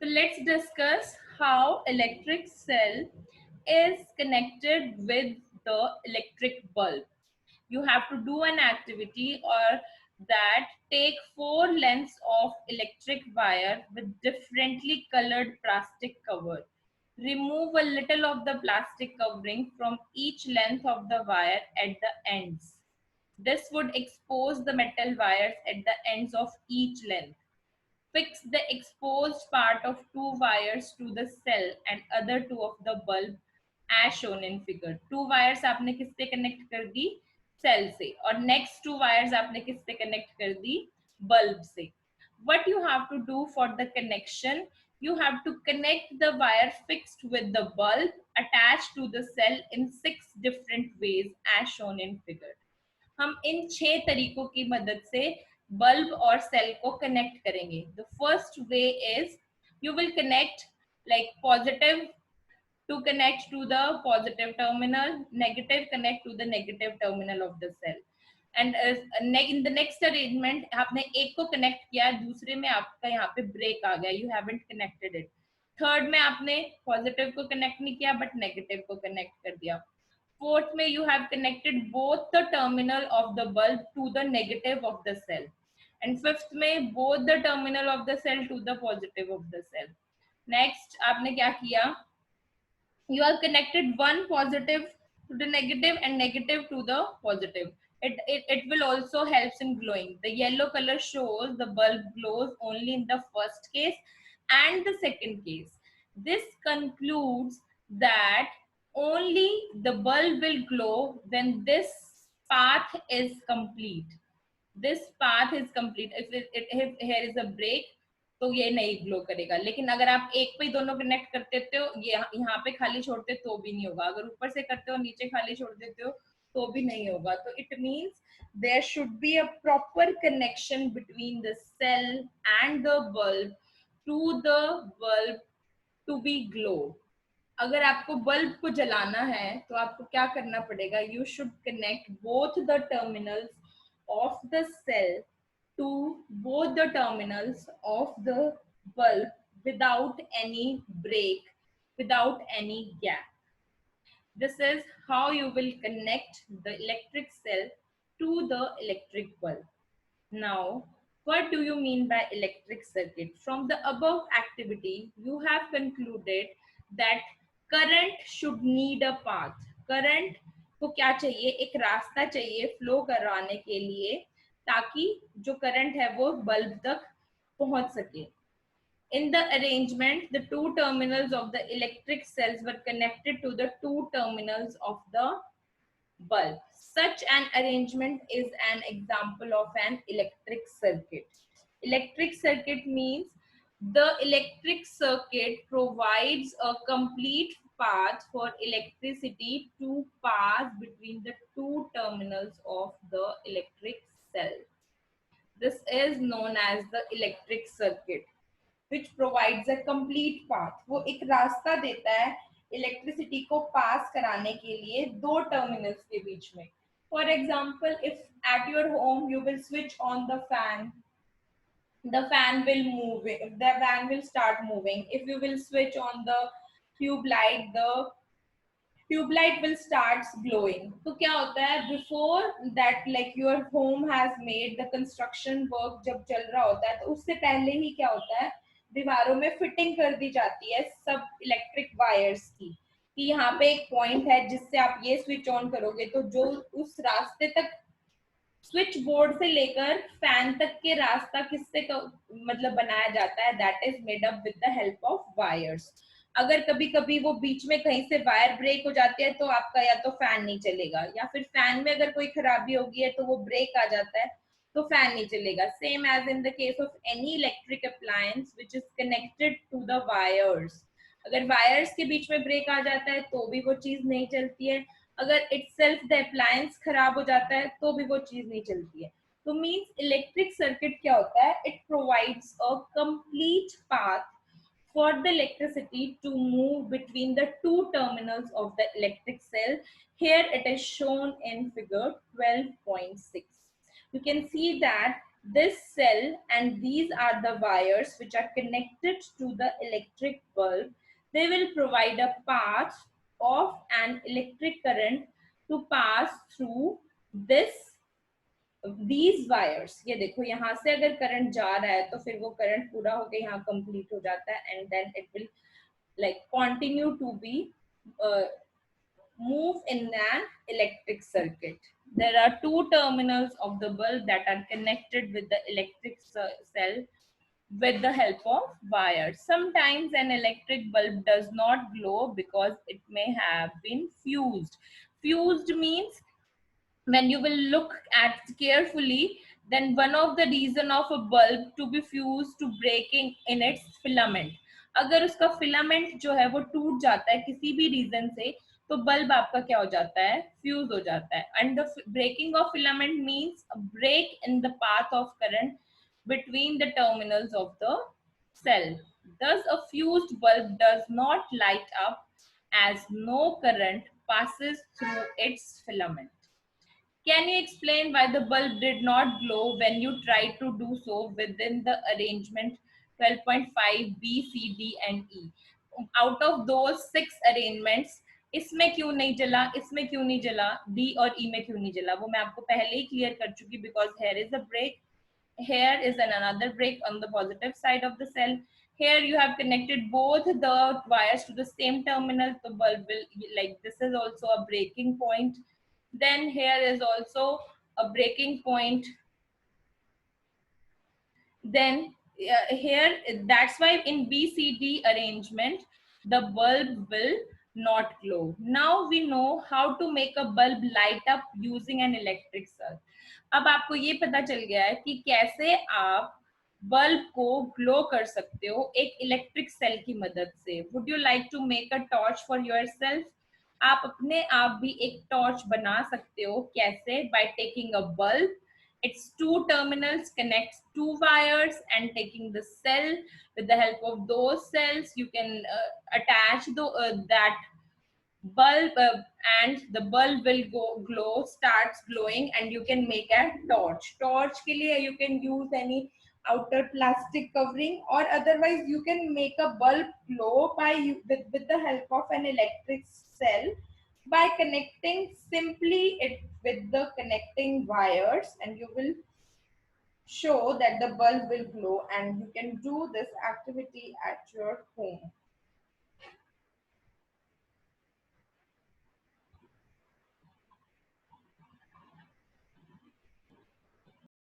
So let's discuss how electric cell is connected with the electric bulb. You have to do an activity or that take 4 lengths of electric wire with differently colored plastic cover. Remove a little of the plastic covering from each length of the wire at the ends. This would expose the metal wires at the ends of each length. Fix the exposed part of 2 wires to the cell and other 2 of the bulb as shown in figure. 2 wires आपने किससे connect कर दी? Cell से. और next 2 wires आपने किससे connect कर दी? Bulb से. What you have to do for the connection? You have to connect the wire fixed with the bulb attached to the cell in 6 different ways as shown in figure. हम इन 6 तरीकों की मदद से bulb और cell को connect करेंगे. The first way is you will connect like positive to connect to the positive terminal, negative connect to the negative terminal of the cell. And in the next arrangement आपने एक को connect किया, दूसरे में आपका यहाँ पे ब्रेक आ गया, you haven't connected it. Third में आपने पॉजिटिव को कनेक्ट नहीं किया बट नेगेटिव को कनेक्ट कर दिया. Fourth में you have connected both the terminal of the bulb to the negative of the cell. And fifth में both the terminal of the cell to the positive of the cell. Next आपने क्या किया? You have connected one positive to the negative and negative to the positive. It will also helps in glowing. The yellow color shows the bulb glows only in the first case and the second case. This concludes that only the bulb will glow when this path is complete. This path is complete. If here is a break, तो ये नहीं glow करेगा. लेकिन अगर आप एक पे ही दोनों कनेक्ट कर देते हो, ये यहाँ पे खाली छोड़ते तो भी नहीं होगा. अगर ऊपर से करते हो नीचे खाली छोड़ देते हो तो भी नहीं होगा. तो it means there should be a proper connection between the cell and the bulb to the bulb to be glow. अगर आपको बल्ब को जलाना है तो आपको क्या करना पड़ेगा? You should connect both the terminals of the cell to both the terminals of the bulb without any break, without any gap. This is how you will connect the electric cell to the electric bulb. Now, what do you mean by electric circuit? From the above activity, you have concluded that current should need a path. Current को क्या चाहिए? एक रास्ता चाहिए flow करवाने के लिए ताकि जो करंट है वो बल्ब तक पहुंच सके. In the arrangement, the 2 terminals of the electric cells were connected to the 2 terminals of the bulb. Such an arrangement is an example of an electric circuit. Electric circuit means the electric circuit provides a complete path for electricity to pass between the 2 terminals of the electric cell. This is known as the electric circuit, which provides a complete path. वो एक रास्ता देता है electricity को पास कराने के लिए 2 terminals के बीच में. For example, if at your home you will switch on the fan will move. The fan will start moving. If you will switch on the tube light, the tube light will start glowing. तो क्या होता है? Before that, like your home has made the construction work जब चल रहा होता है तो उससे पहले ही क्या होता है? दीवारों में फिटिंग कर दी जाती है सब इलेक्ट्रिक वायर्स की कि यहाँ पे एक पॉइंट है जिससे आप ये स्विच ऑन करोगे तो जो उस रास्ते तक स्विच बोर्ड से लेकर फैन तक के रास्ता किससे मतलब बनाया जाता है? That is made up with the help of wires. अगर कभी कभी वो बीच में कहीं से वायर ब्रेक हो जाती है तो आपका या तो फैन नहीं चलेगा या फिर फैन में अगर कोई खराबी होगी है तो वो ब्रेक आ जाता है तो फैन नहीं चलेगा. Same as in the case of any electric appliance which is connected to the wires. अगर वायर्स के बीच में ब्रेक आ जाता है तो भी वो चीज नहीं चलती है. अगर इटसेल्फ द अप्लायंस खराब हो जाता है तो भी वो चीज नहीं चलती है. तो मींस इलेक्ट्रिक सर्किट क्या होता है? It provides a complete path for the electricity to move between the 2 terminals of the electric cell. Here it is shown in figure 12.6. You can see that This cell and these are the wires which are connected to the electric bulb. They will provide a path of an electric current to pass through this these wires. ये देखो यहाँ से अगर current जा रहा है तो फिर वो करंट पूरा होके यहाँ कंप्लीट हो जाता है and then it will like continue to be uh, move in an electric circuit. There are two terminals of the bulb that are connected with the electric cell with the help of wires. Sometimes an electric bulb does not glow because it may have been fused. Fused means when you will look at carefully, then one of the reason of a bulb to be fused to breaking in its filament. अगर उसका filament जो है वो टूट जाता है किसी भी रीजन से तो बल्ब आपका क्या हो जाता है फ्यूज हो जाता है and the breaking of filament means a break in the path of current between the terminals of the cell. Thus, a fused bulb does not light up as no current passes through its filament. Can you explain why the bulb did not glow when you tried to do so within the arrangement 12.5 B, C, D and E? Out of those 6 arrangements, इसमें क्यों नहीं जला इसमें क्यों नहीं जला D और ई में क्यों नहीं जला वो मैं आपको पहले ही क्लियर कर चुकी because here is a break here is another break on the positive side of the cell. Here you have connected both the wires to the same terminal. The bulb will like this is also a breaking point. Then here is also a breaking point. Then here that's why in BCD arrangement the bulb will not glow. Now we know how to make a bulb light up using an electric cell. अब आपको ये पता चल गया है कि कैसे आप बल्ब को ग्लो कर सकते हो एक इलेक्ट्रिक सेल की मदद से. Would you like to make a torch for yourself? आप अपने आप भी एक टॉर्च बना सकते हो. कैसे? By taking a bulb, its two terminals connect two wires and taking the cell. With the help of those cells you can attach that bulb and the bulb will go glow, starts glowing and you can make a torch ke liye you can use any outer plastic covering or otherwise you can make a bulb glow by with the help of an electric cell by connecting simply it with the connecting wires and you will show that the bulb will glow and you can do this activity at your home.